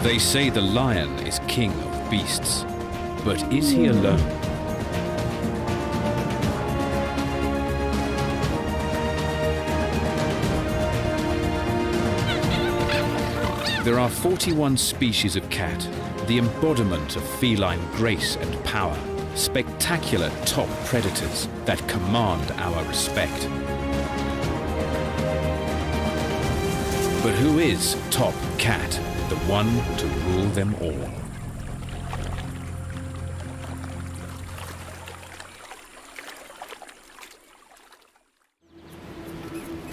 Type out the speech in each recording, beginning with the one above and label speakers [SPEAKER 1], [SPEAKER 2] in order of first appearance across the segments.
[SPEAKER 1] They say the lion is king of beasts, but is he alone? There are 41 species of cat, the embodiment of feline grace and power, spectacular top predators that command our respect. But who is top cat, the one to rule them all?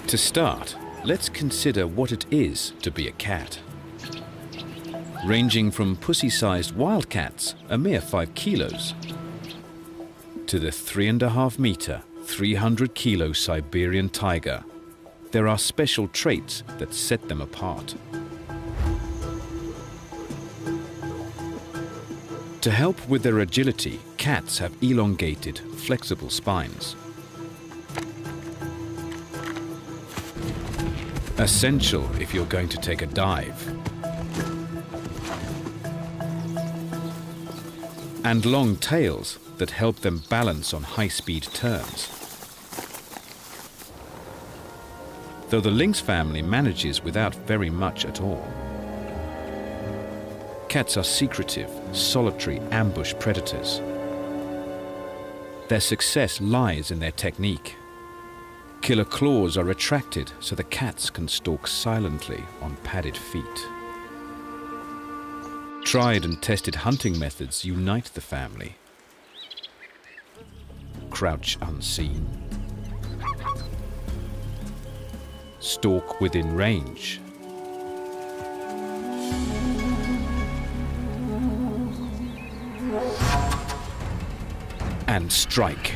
[SPEAKER 1] To start, let's consider what it is to be a cat. Ranging from pussy-sized wildcats, a mere 5 kilos, to the 3.5-meter, 300-kilo Siberian tiger, there are special traits that set them apart. To help with their agility, cats have elongated, flexible spines. Essential if you're going to take a dive. And long tails that help them balance on high-speed turns. Though the lynx family manages without very much at all. Cats are secretive, solitary ambush predators. Their success lies in their technique. Killer claws are retracted so the cats can stalk silently on padded feet. Tried and tested hunting methods unite the family. Crouch unseen. Stalk within range. And strike.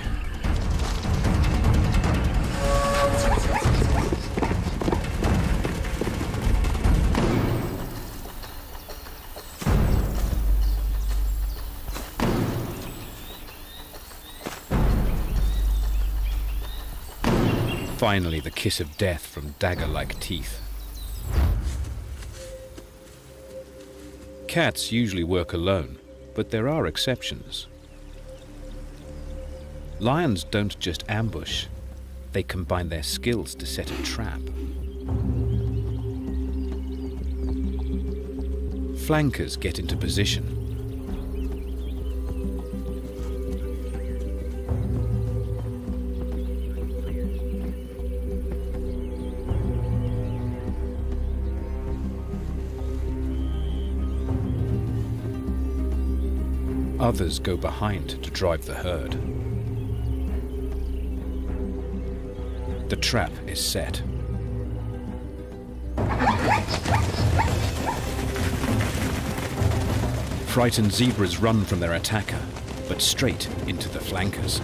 [SPEAKER 1] Finally, the kiss of death from dagger-like teeth. Cats usually work alone, but there are exceptions. Lions don't just ambush, they combine their skills to set a trap. Flankers get into position. Others go behind to drive the herd. The trap is set. Frightened zebras run from their attacker, but straight into the flankers.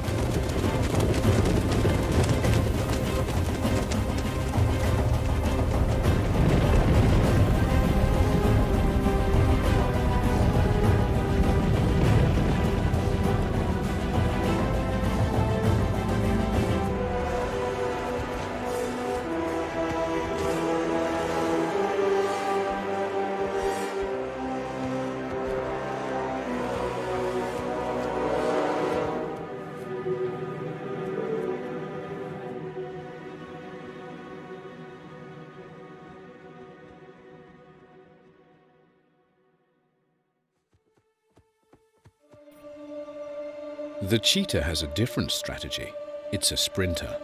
[SPEAKER 1] The cheetah has a different strategy. It's a sprinter.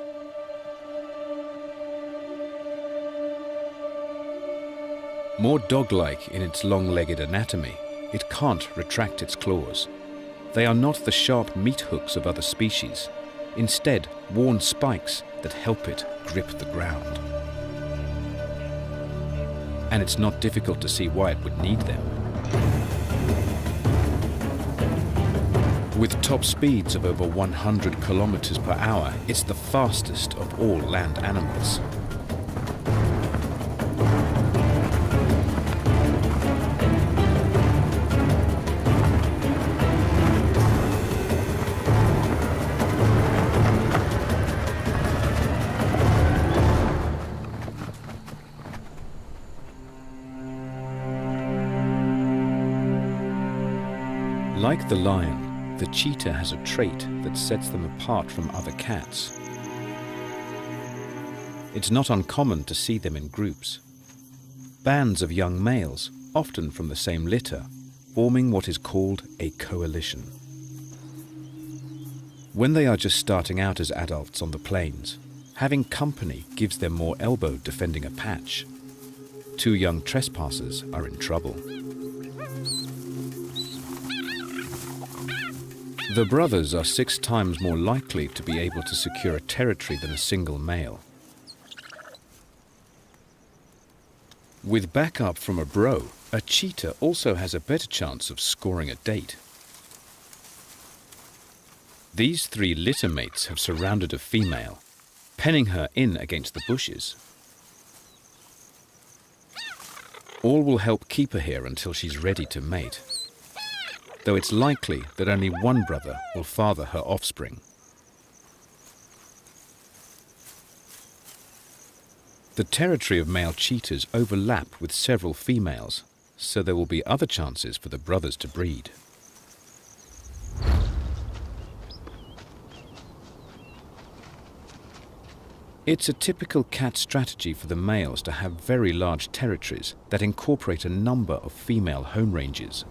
[SPEAKER 1] More dog-like in its long-legged anatomy, it can't retract its claws. They are not the sharp meat hooks of other species, instead worn spikes that help it grip the ground. And it's not difficult to see why it would need them. With top speeds of over 100 kilometers per hour, it's the fastest of all land animals. Like the lion, the cheetah has a trait that sets them apart from other cats. It's not uncommon to see them in groups. Bands of young males, often from the same litter, forming what is called a coalition. When they are just starting out as adults on the plains, having company gives them more elbow defending a patch. Two young trespassers are in trouble. The brothers are 6 times more likely to be able to secure a territory than a single male. With backup from a bro, a cheetah also has a better chance of scoring a date. These 3 litter mates have surrounded a female, penning her in against the bushes. All will help keep her here until she's ready to mate, though it's likely that only one brother will father her offspring. The territory of male cheetahs overlap with several females, so there will be other chances for the brothers to breed. It's a typical cat strategy for the males to have very large territories that incorporate a number of female home ranges.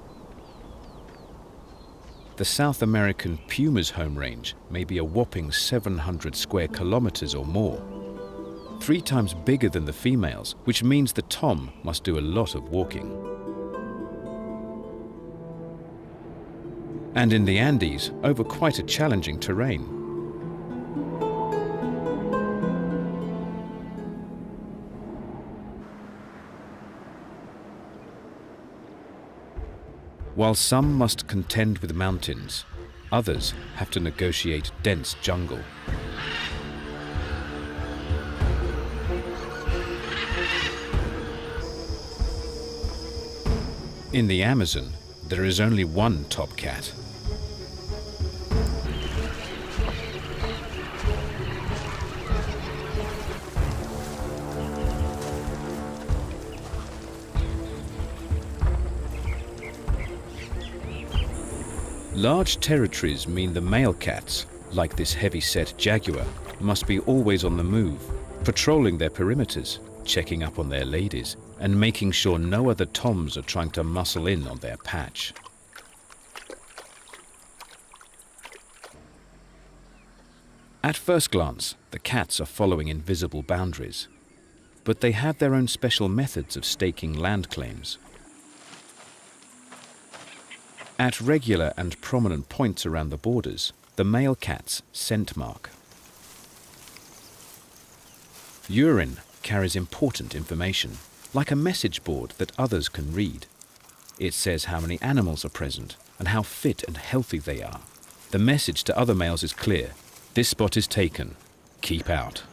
[SPEAKER 1] The South American puma's home range may be a whopping 700 square kilometers or more, 3 times bigger than the females, which means the tom must do a lot of walking. And in the Andes, over quite a challenging terrain. While some must contend with mountains, others have to negotiate dense jungle. In the Amazon, there is only one top cat. Large territories mean the male cats, like this heavy-set jaguar, must be always on the move, patrolling their perimeters, checking up on their ladies, and making sure no other toms are trying to muscle in on their patch. At first glance, the cats are following invisible boundaries, but they have their own special methods of staking land claims. At regular and prominent points around the borders, the male cats scent mark. Urine carries important information, like a message board that others can read. It says how many animals are present and how fit and healthy they are. The message to other males is clear: this spot is taken, keep out.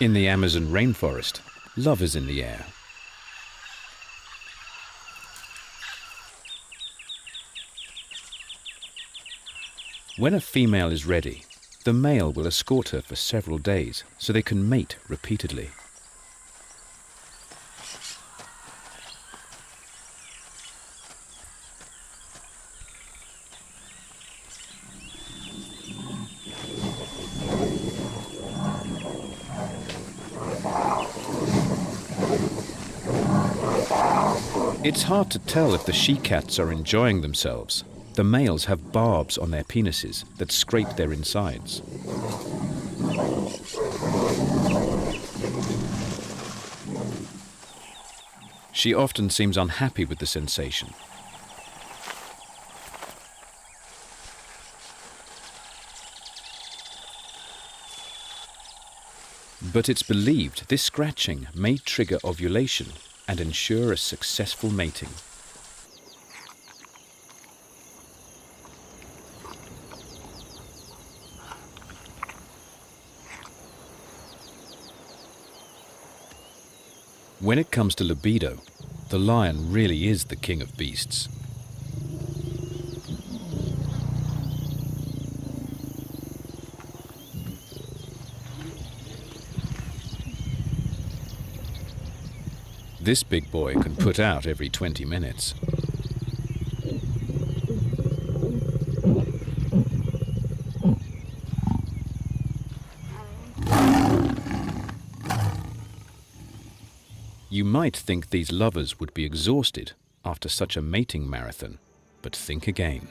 [SPEAKER 1] In the Amazon rainforest, love is in the air. When a female is ready, the male will escort her for several days so they can mate repeatedly. It's hard to tell if the she-cats are enjoying themselves. The males have barbs on their penises that scrape their insides. She often seems unhappy with the sensation. But it's believed this scratching may trigger ovulation and ensure a successful mating. When it comes to libido, the lion really is the king of beasts. This big boy can put out every 20 minutes. You might think these lovers would be exhausted after such a mating marathon, but think again.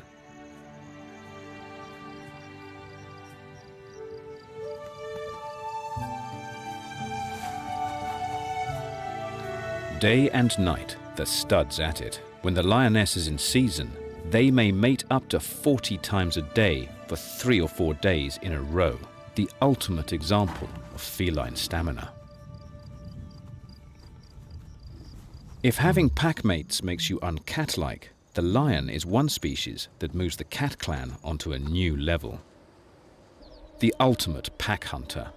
[SPEAKER 1] Day and night, the stud's at it. When the lioness is in season, they may mate up to 40 times a day for 3 or 4 days in a row. The ultimate example of feline stamina. If having pack mates makes you uncat-like, the lion is one species that moves the cat clan onto a new level. The ultimate pack hunter.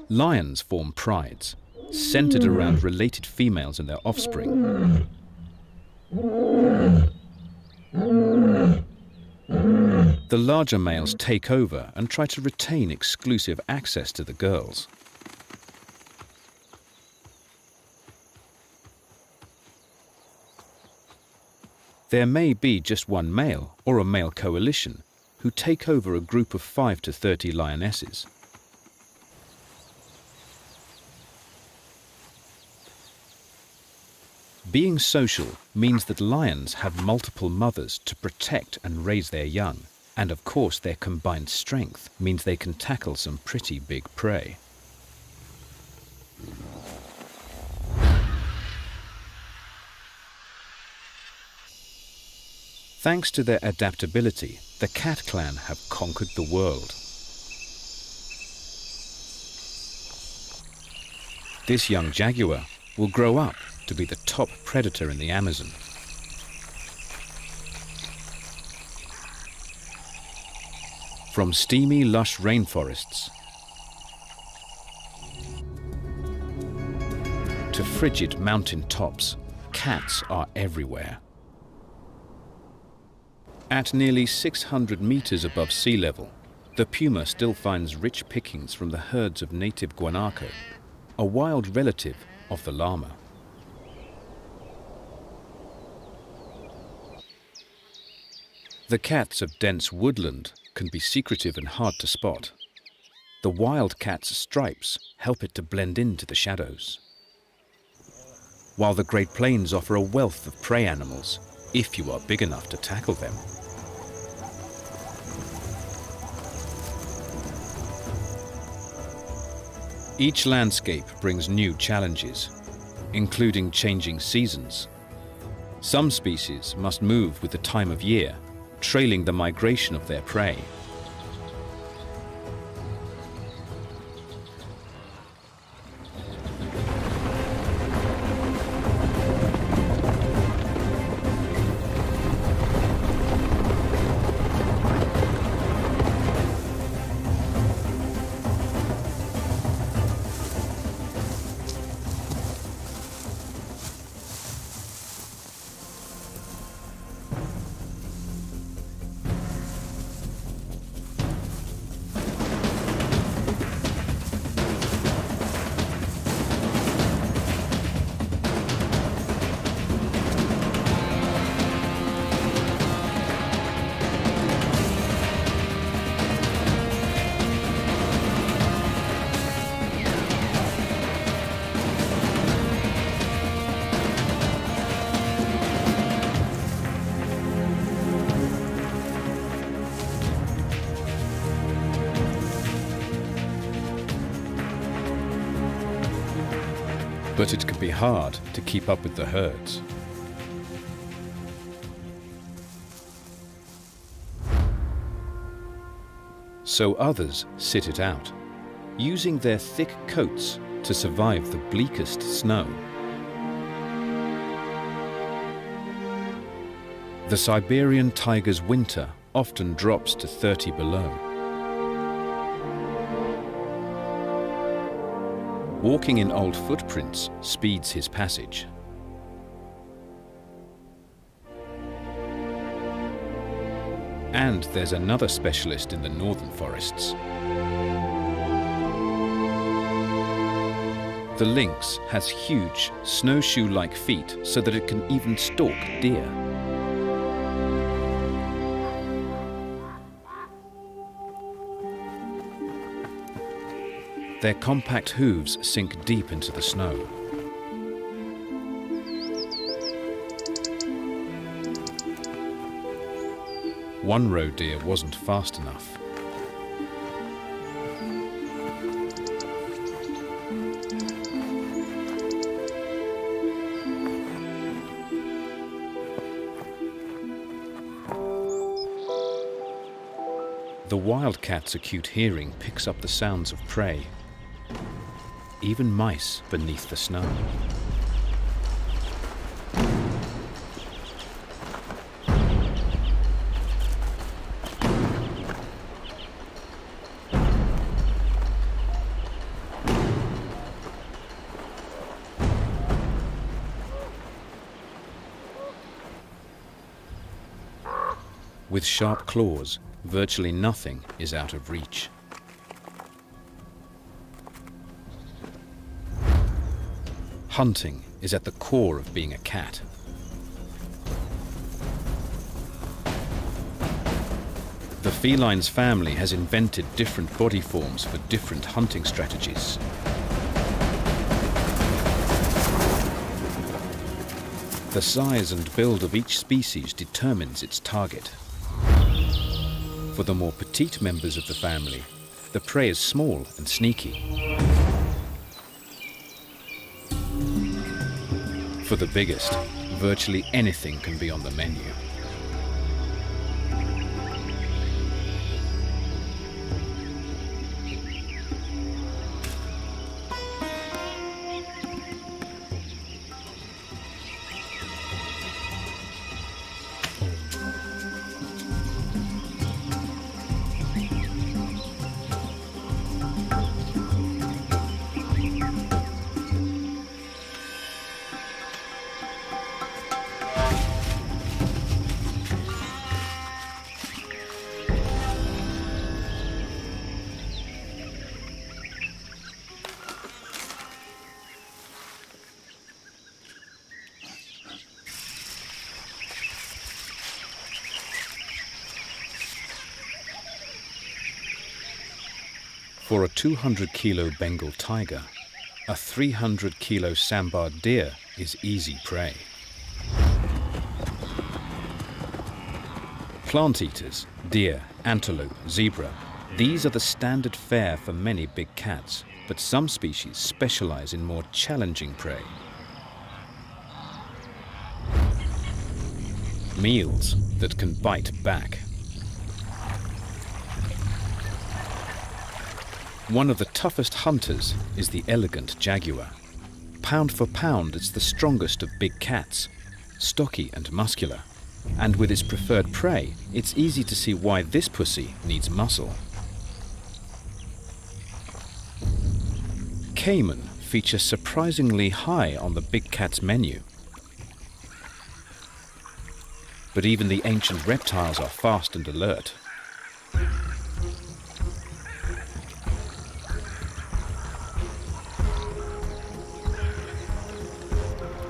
[SPEAKER 1] Lions form prides, centered around related females and their offspring. The larger males take over and try to retain exclusive access to the girls. There may be just one male or a male coalition who take over a group of 5 to 30 lionesses. Being social means that lions have multiple mothers to protect and raise their young, and of course their combined strength means they can tackle some pretty big prey. Thanks to their adaptability, the cat clan have conquered the world. This young jaguar will grow up to be the top predator in the Amazon. From steamy, lush rainforests to frigid mountain tops, cats are everywhere. At nearly 600 meters above sea level, the puma still finds rich pickings from the herds of native guanaco, a wild relative of the llama. The cats of dense woodland can be secretive and hard to spot. The wild cat's stripes help it to blend into the shadows. While the Great Plains offer a wealth of prey animals, if you are big enough to tackle them. Each landscape brings new challenges, including changing seasons. Some species must move with the time of year, trailing the migration of their prey. But it can be hard to keep up with the herds. So others sit it out, using their thick coats to survive the bleakest snow. The Siberian tiger's winter often drops to 30 below. Walking in old footprints speeds his passage. And there's another specialist in the northern forests. The lynx has huge, snowshoe-like feet so that it can even stalk deer. Their compact hooves sink deep into the snow. One roe deer wasn't fast enough. The wildcat's acute hearing picks up the sounds of prey, even mice beneath the snow. With sharp claws, virtually nothing is out of reach. Hunting is at the core of being a cat. The feline's family has invented different body forms for different hunting strategies. The size and build of each species determines its target. For the more petite members of the family, the prey is small and sneaky. For the biggest, virtually anything can be on the menu. For a 200-kilo Bengal tiger, a 300-kilo sambar deer is easy prey. Plant eaters, deer, antelope, zebra, these are the standard fare for many big cats, but some species specialize in more challenging prey. Meals that can bite back. One of the toughest hunters is the elegant jaguar. Pound for pound, it's the strongest of big cats, stocky and muscular. And with its preferred prey, it's easy to see why this pussy needs muscle. Caiman feature surprisingly high on the big cat's menu. But even the ancient reptiles are fast and alert.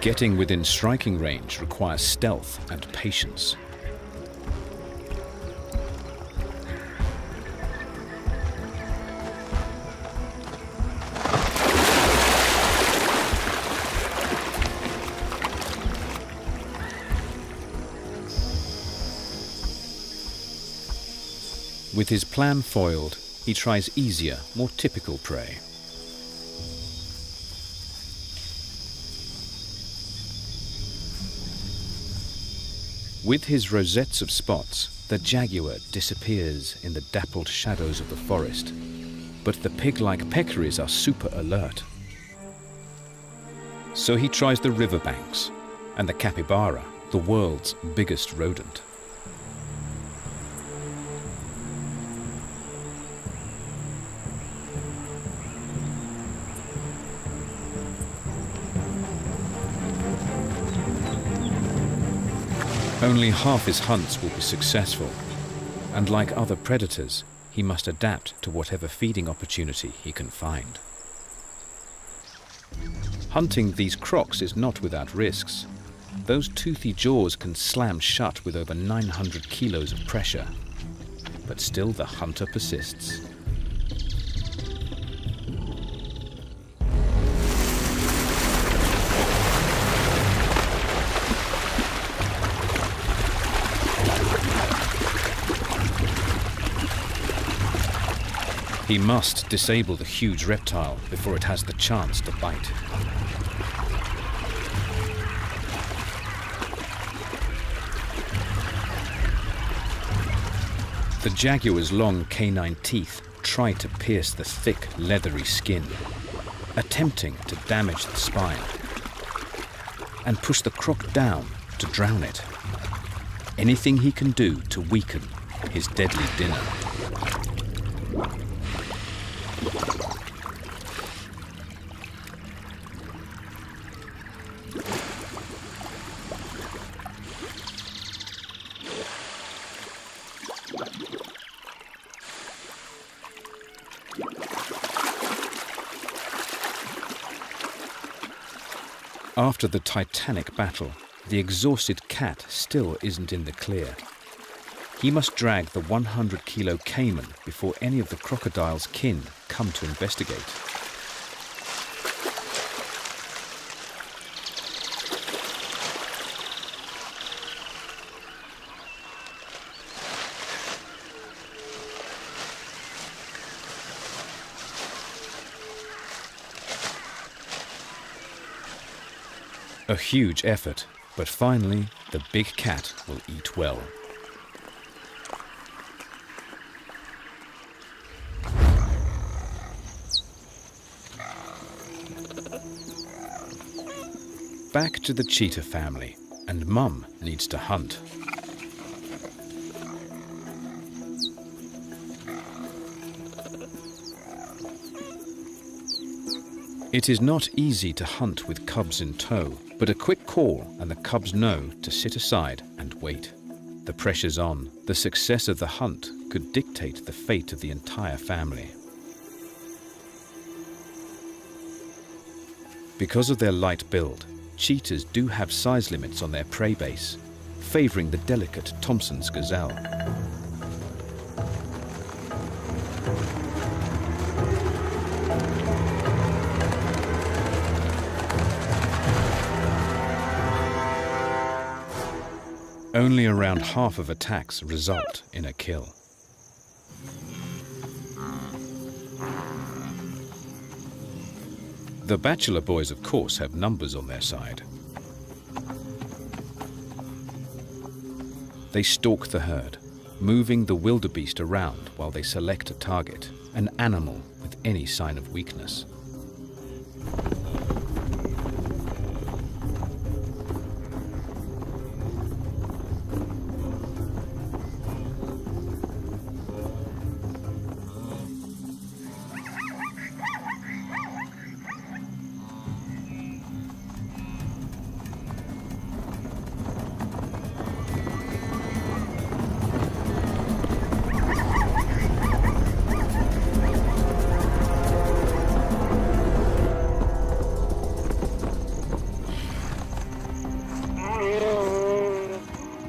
[SPEAKER 1] Getting within striking range requires stealth and patience. With his plan foiled, he tries easier, more typical prey. With his rosettes of spots, the jaguar disappears in the dappled shadows of the forest, but the pig-like peccaries are super alert. So he tries the riverbanks and the capybara, the world's biggest rodent. Only half his hunts will be successful, and like other predators, he must adapt to whatever feeding opportunity he can find. Hunting these crocs is not without risks. Those toothy jaws can slam shut with over 900 kilos of pressure. But still the hunter persists. He must disable the huge reptile before it has the chance to bite. The jaguar's long canine teeth try to pierce the thick, leathery skin, attempting to damage the spine and push the croc down to drown it. Anything he can do to weaken his deadly dinner. After the titanic battle, the exhausted cat still isn't in the clear. He must drag the 100-kilo caiman before any of the crocodile's kin come to investigate. A huge effort, but finally the big cat will eat well. Back to the cheetah family, and Mum needs to hunt. It is not easy to hunt with cubs in tow, but a quick call and the cubs know to sit aside and wait. The pressure's on. The success of the hunt could dictate the fate of the entire family. Because of their light build, cheetahs do have size limits on their prey base, favoring the delicate Thompson's gazelle. Only around half of attacks result in a kill. The bachelor boys, of course, have numbers on their side. They stalk the herd, moving the wildebeest around while they select a target, an animal with any sign of weakness.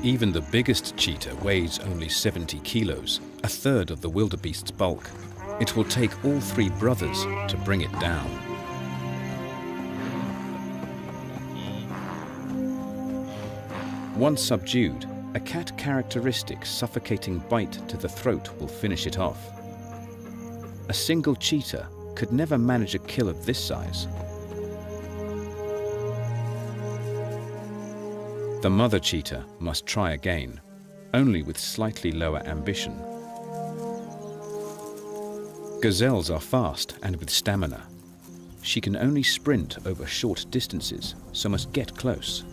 [SPEAKER 1] Even the biggest cheetah weighs only 70 kilos, a third of the wildebeest's bulk. It will take all three brothers to bring it down. Once subdued, a cat characteristic suffocating bite to the throat will finish it off. A single cheetah could never manage a kill of this size. The mother cheetah must try again, only with slightly lower ambition. Gazelles are fast and with stamina. She can only sprint over short distances, so must get close.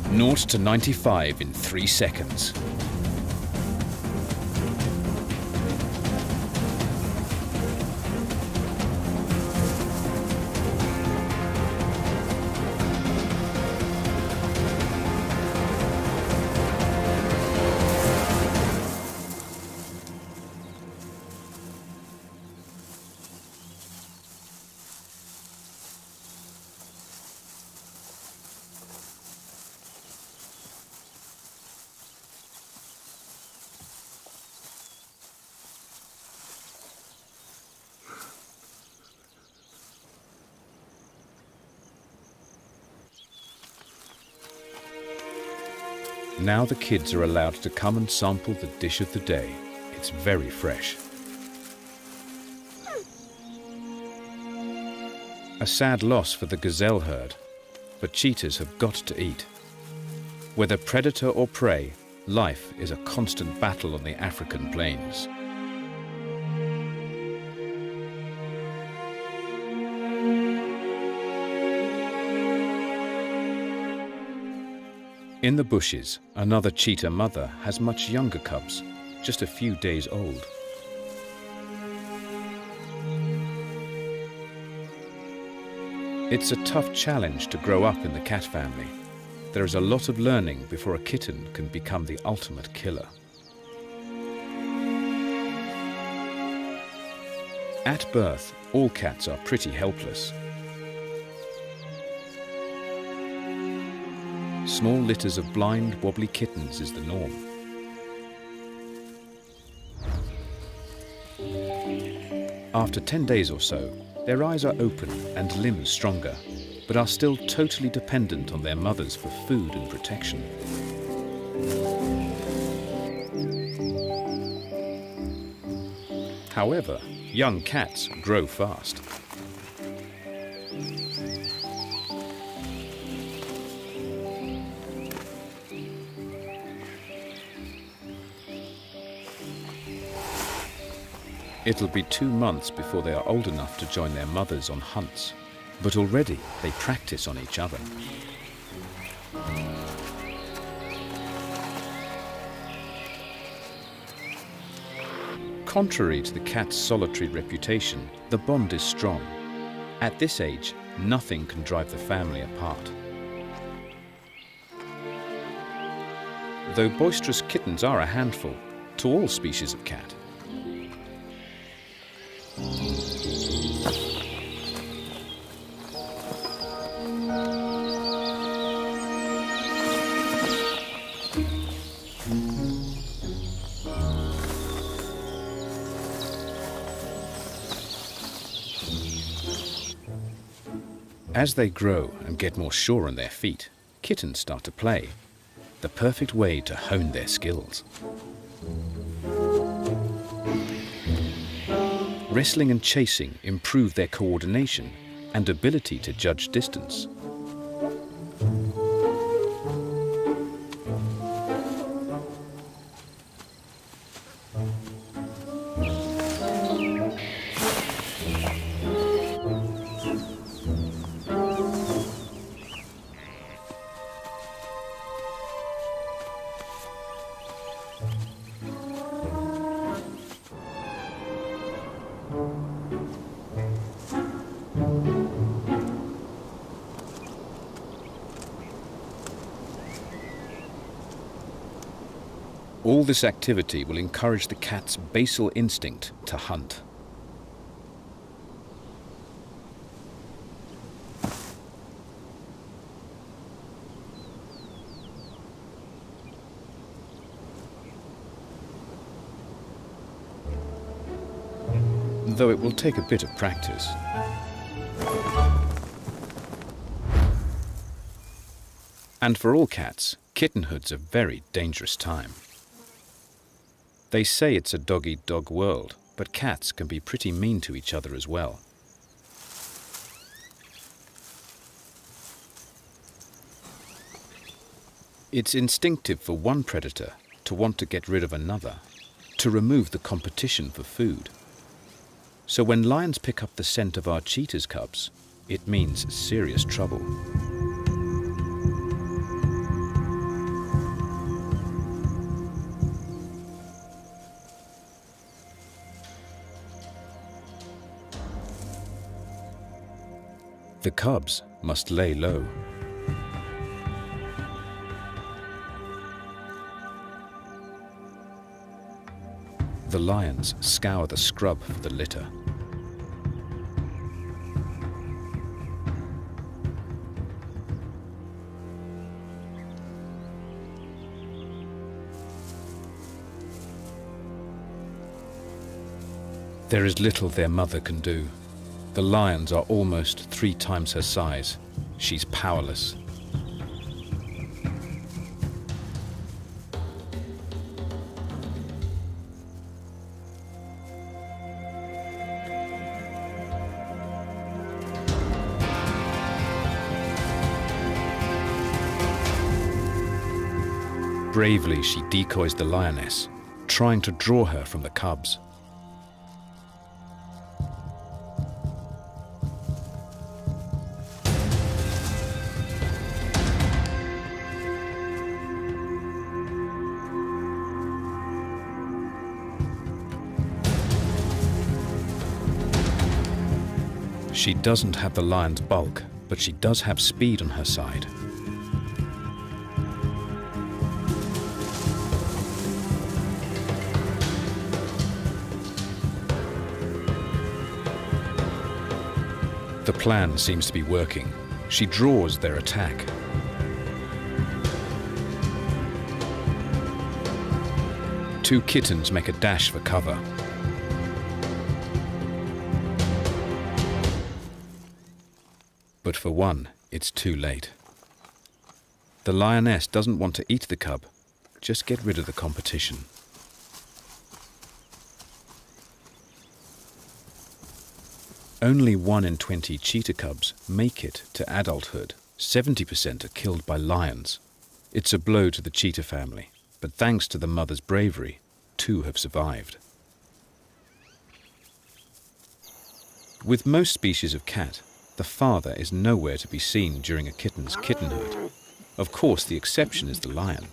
[SPEAKER 1] Naught to 95 in 3 seconds. Now the kids are allowed to come and sample the dish of the day. It's very fresh. A sad loss for the gazelle herd, but cheetahs have got to eat. Whether predator or prey, life is a constant battle on the African plains. In the bushes, another cheetah mother has much younger cubs, just a few days old. It's a tough challenge to grow up in the cat family. There is a lot of learning before a kitten can become the ultimate killer. At birth, all cats are pretty helpless. Small litters of blind, wobbly kittens is the norm. After 10 days or so, their eyes are open and limbs stronger, but are still totally dependent on their mothers for food and protection. However, young cats grow fast. It'll be 2 months before they are old enough to join their mothers on hunts, but already they practice on each other. Contrary to the cat's solitary reputation, the bond is strong. At this age, nothing can drive the family apart. Though boisterous kittens are a handful to all species of cat. As they grow and get more sure on their feet, kittens start to play, the perfect way to hone their skills. Wrestling and chasing improve their coordination and ability to judge distance. All this activity will encourage the cat's basal instinct to hunt. Though it will take a bit of practice. And for all cats, kittenhood's a very dangerous time. They say it's a dog-eat-dog world, but cats can be pretty mean to each other as well. It's instinctive for one predator to want to get rid of another, to remove the competition for food. So when lions pick up the scent of our cheetah's cubs, it means serious trouble. The cubs must lay low. The lions scour the scrub for the litter. There is little their mother can do. The lions are almost 3 times her size. She's powerless. Bravely, she decoys the lioness, trying to draw her from the cubs. She doesn't have the lion's bulk, but she does have speed on her side. The plan seems to be working. She draws their attack. Two kittens make a dash for cover. But for one, it's too late. The lioness doesn't want to eat the cub, just get rid of the competition. Only 1 in 20 cheetah cubs make it to adulthood. 70% are killed by lions. It's a blow to the cheetah family, but thanks to the mother's bravery, 2 have survived. With most species of cat, the father is nowhere to be seen during a kitten's kittenhood. Of course, the exception is the lion.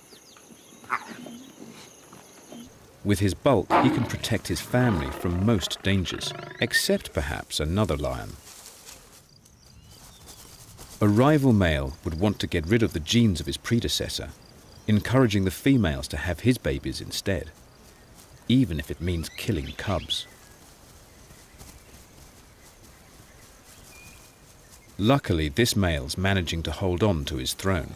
[SPEAKER 1] With his bulk, he can protect his family from most dangers, except perhaps another lion. A rival male would want to get rid of the genes of his predecessor, encouraging the females to have his babies instead, even if it means killing cubs. Luckily, this male's managing to hold on to his throne.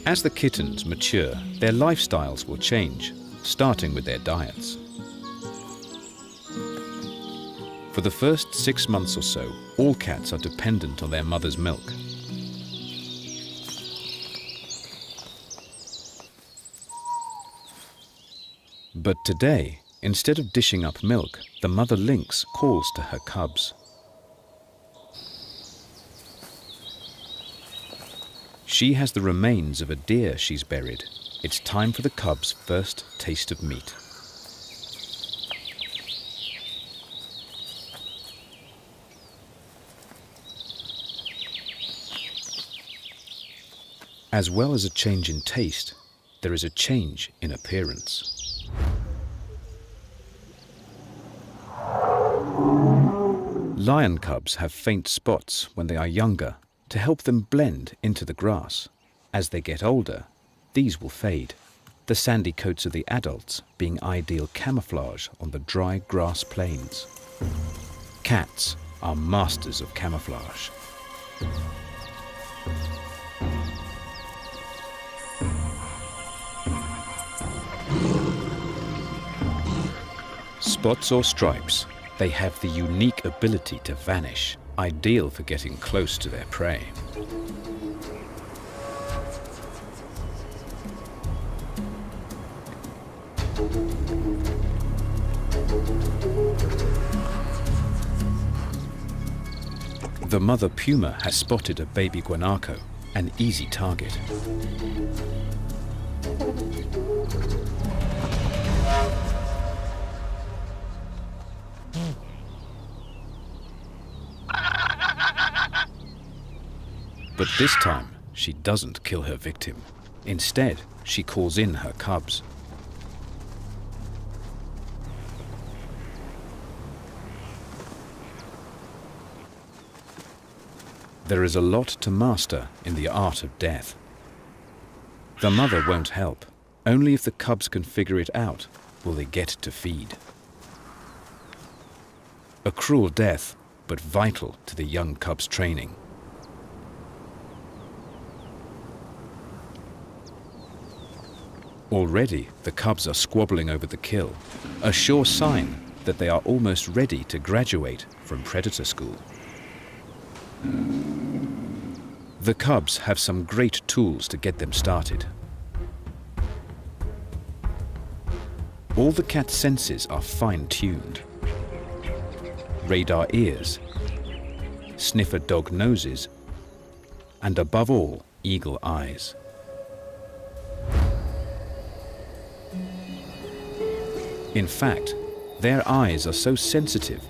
[SPEAKER 1] As the kittens mature, their lifestyles will change, starting with their diets. For the first 6 months or so, all cats are dependent on their mother's milk. But today, instead of dishing up milk, the mother lynx calls to her cubs. She has the remains of a deer she's buried. It's time for the cub's first taste of meat. As well as a change in taste, there is a change in appearance. Lion cubs have faint spots when they are younger to help them blend into the grass. As they get older, these will fade, the sandy coats of the adults being ideal camouflage on the dry grass plains. Cats are masters of camouflage. Spots or stripes, they have the unique ability to vanish, ideal for getting close to their prey. The mother puma has spotted a baby guanaco, an easy target. But this time, she doesn't kill her victim. Instead, she calls in her cubs. There is a lot to master in the art of death. The mother won't help. Only if the cubs can figure it out will they get to feed. A cruel death, but vital to the young cub's training. Already, the cubs are squabbling over the kill, a sure sign that they are almost ready to graduate from predator school. The cubs have some great tools to get them started. All the cat's senses are fine-tuned. Radar ears, sniffer dog noses, and above all, eagle eyes. In fact, their eyes are so sensitive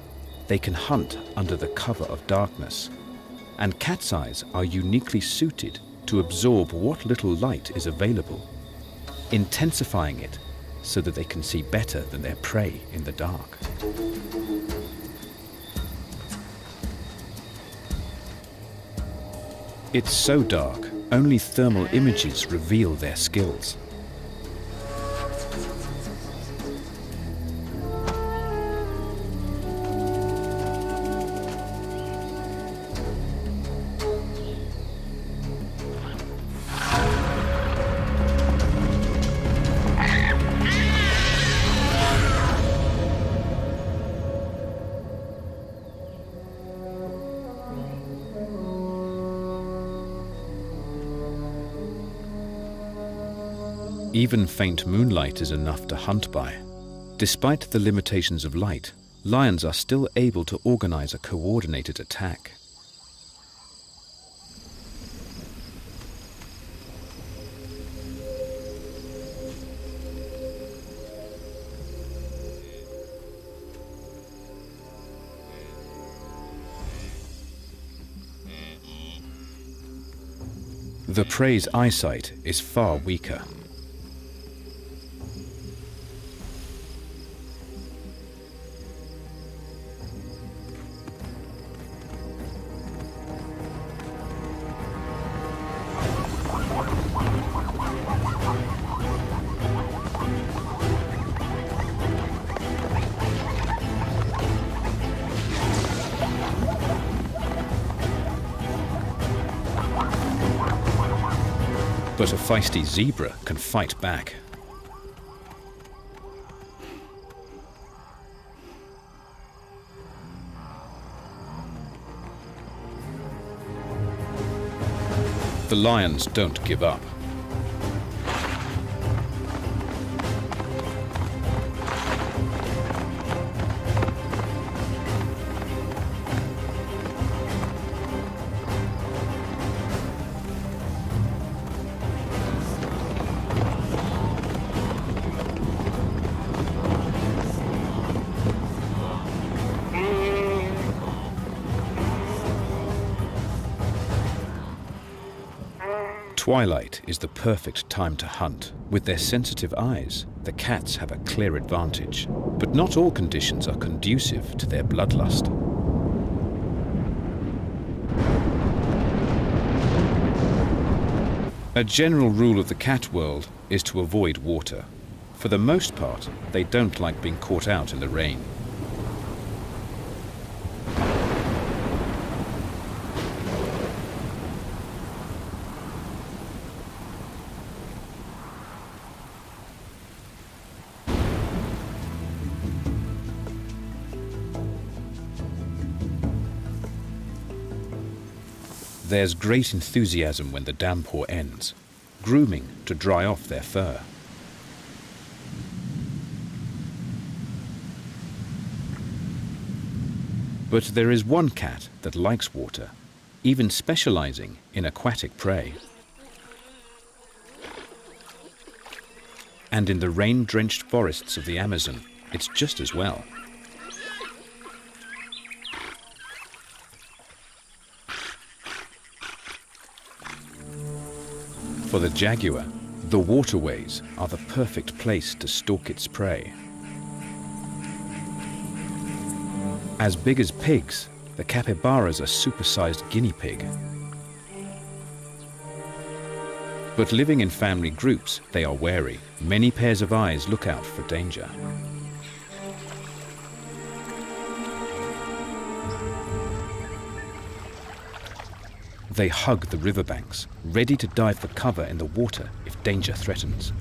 [SPEAKER 1] they can hunt under the cover of darkness, and cat's eyes are uniquely suited to absorb what little light is available, intensifying it so that they can see better than their prey in the dark. It's so dark, only thermal images reveal their skills. Even faint moonlight is enough to hunt by. Despite the limitations of light, lions are still able to organize a coordinated attack. The prey's eyesight is far weaker. But a feisty zebra can fight back. The lions don't give up. Twilight is the perfect time to hunt. With their sensitive eyes, the cats have a clear advantage. But not all conditions are conducive to their bloodlust. A general rule of the cat world is to avoid water. For the most part, they don't like being caught out in the rain. There's great enthusiasm when the downpour ends, grooming to dry off their fur. But there is one cat that likes water, even specializing in aquatic prey. And in the rain-drenched forests of the Amazon, it's just as well. For the jaguar, the waterways are the perfect place to stalk its prey. As big as pigs, the capybaras are supersized guinea pig. But living in family groups, they are wary. Many pairs of eyes look out for danger. They hug the riverbanks, ready to dive for cover in the water if danger threatens.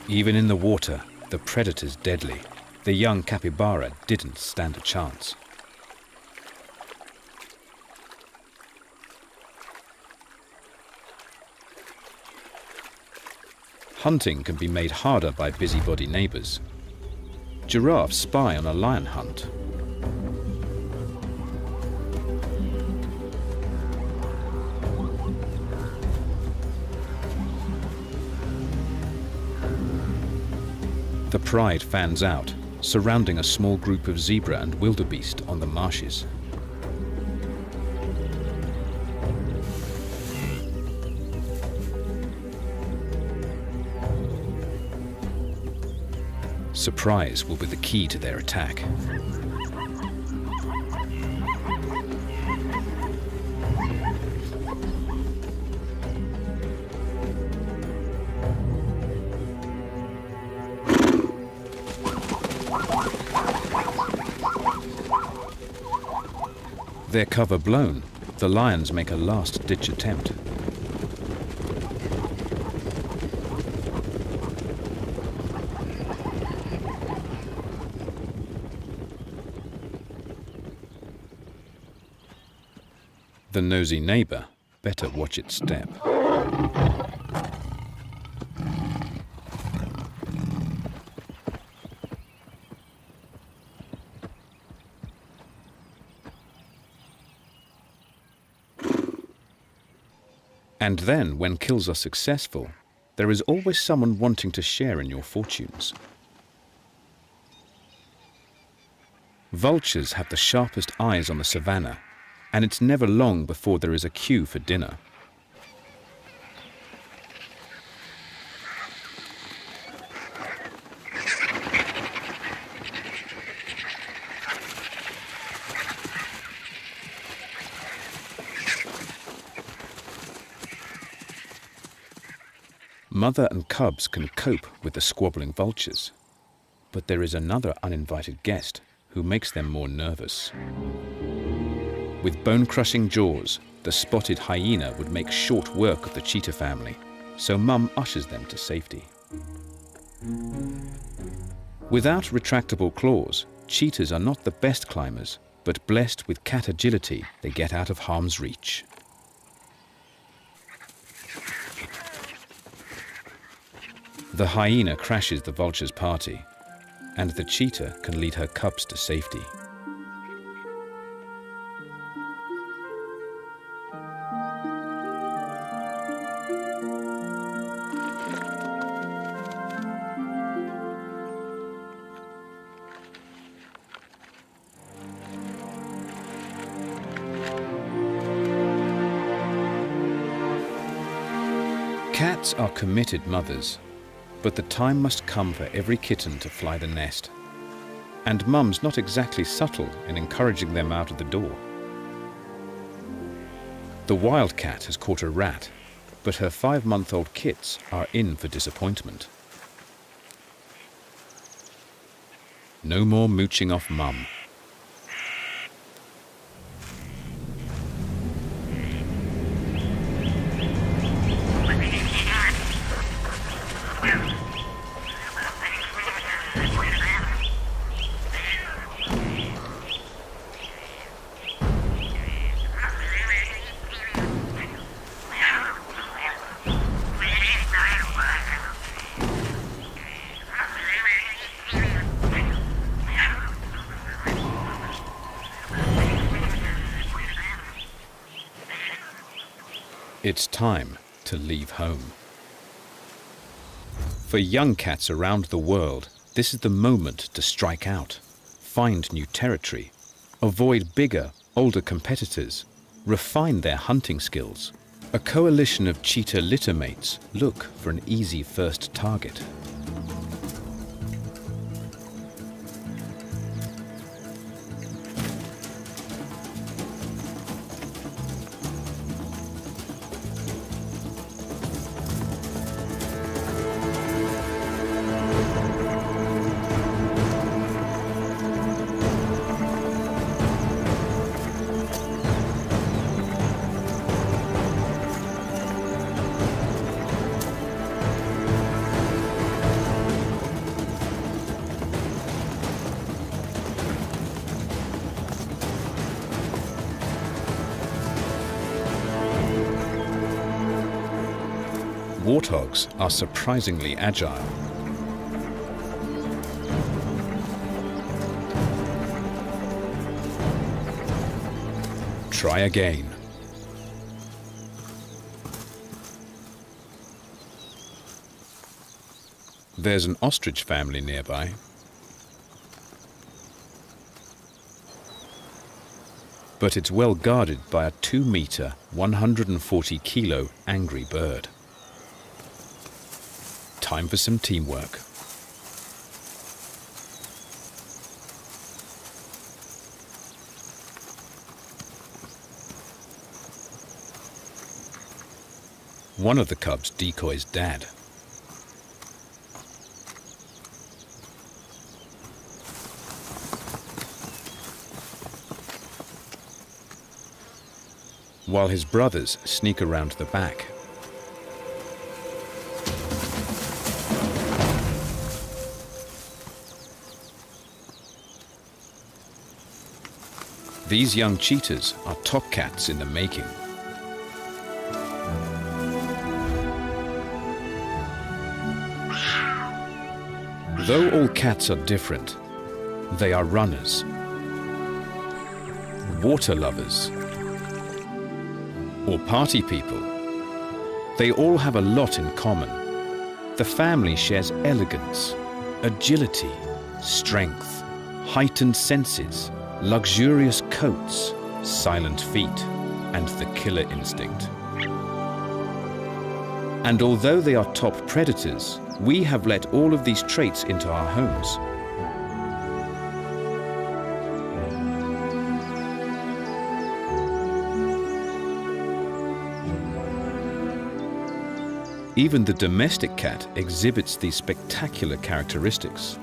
[SPEAKER 1] Even in the water, the predator's deadly. The young capybara didn't stand a chance. Hunting can be made harder by busybody neighbors. Giraffes spy on a lion hunt. The pride fans out, surrounding a small group of zebra and wildebeest on the marshes. Surprise will be the key to their attack. Their cover blown, the lions make a last-ditch attempt. The nosy neighbor better watch its step. And then, when kills are successful, there is always someone wanting to share in your fortunes. Vultures have the sharpest eyes on the savannah, and it's never long before there is a queue for dinner. Mother and cubs can cope with the squabbling vultures, but there is another uninvited guest who makes them more nervous. With bone-crushing jaws, the spotted hyena would make short work of the cheetah family, so Mum ushers them to safety. Without retractable claws, cheetahs are not the best climbers, but blessed with cat agility, they get out of harm's reach. The hyena crashes the vulture's party, and the cheetah can lead her cubs to safety. Cats are committed mothers, but the time must come for every kitten to fly the nest. And Mum's not exactly subtle in encouraging them out of the door. The wildcat has caught a rat, but her 5-month-old kits are in for disappointment. No more mooching off Mum. It's time to leave home. For young cats around the world, this is the moment to strike out, find new territory, avoid bigger, older competitors, refine their hunting skills. A coalition of cheetah littermates look for an easy first target. warthogs are surprisingly agile. Try again. There's an ostrich family nearby. But it's well guarded by a 2-meter, 140-kilo angry bird. Time for some teamwork. One of the cubs decoys Dad. While his brothers sneak around the back. These young cheetahs are top cats in the making. Though all cats are different, they are runners, water lovers, or party people. They all have a lot in common. The family shares elegance, agility, strength, heightened senses, luxurious coats, silent feet, and the killer instinct. And although they are top predators, we have let all of these traits into our homes. Even the domestic cat exhibits these spectacular characteristics.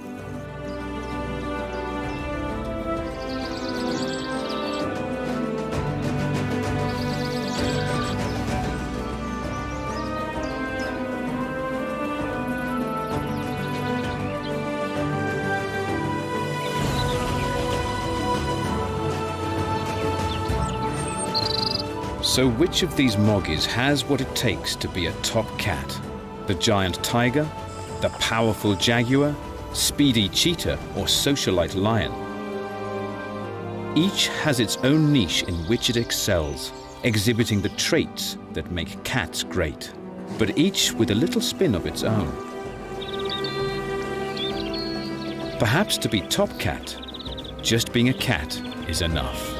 [SPEAKER 1] So which of these moggies has what it takes to be a top cat? The giant tiger, the powerful jaguar, speedy cheetah, or socialite lion? Each has its own niche in which it excels, exhibiting the traits that make cats great, but each with a little spin of its own. Perhaps to be top cat, just being a cat is enough.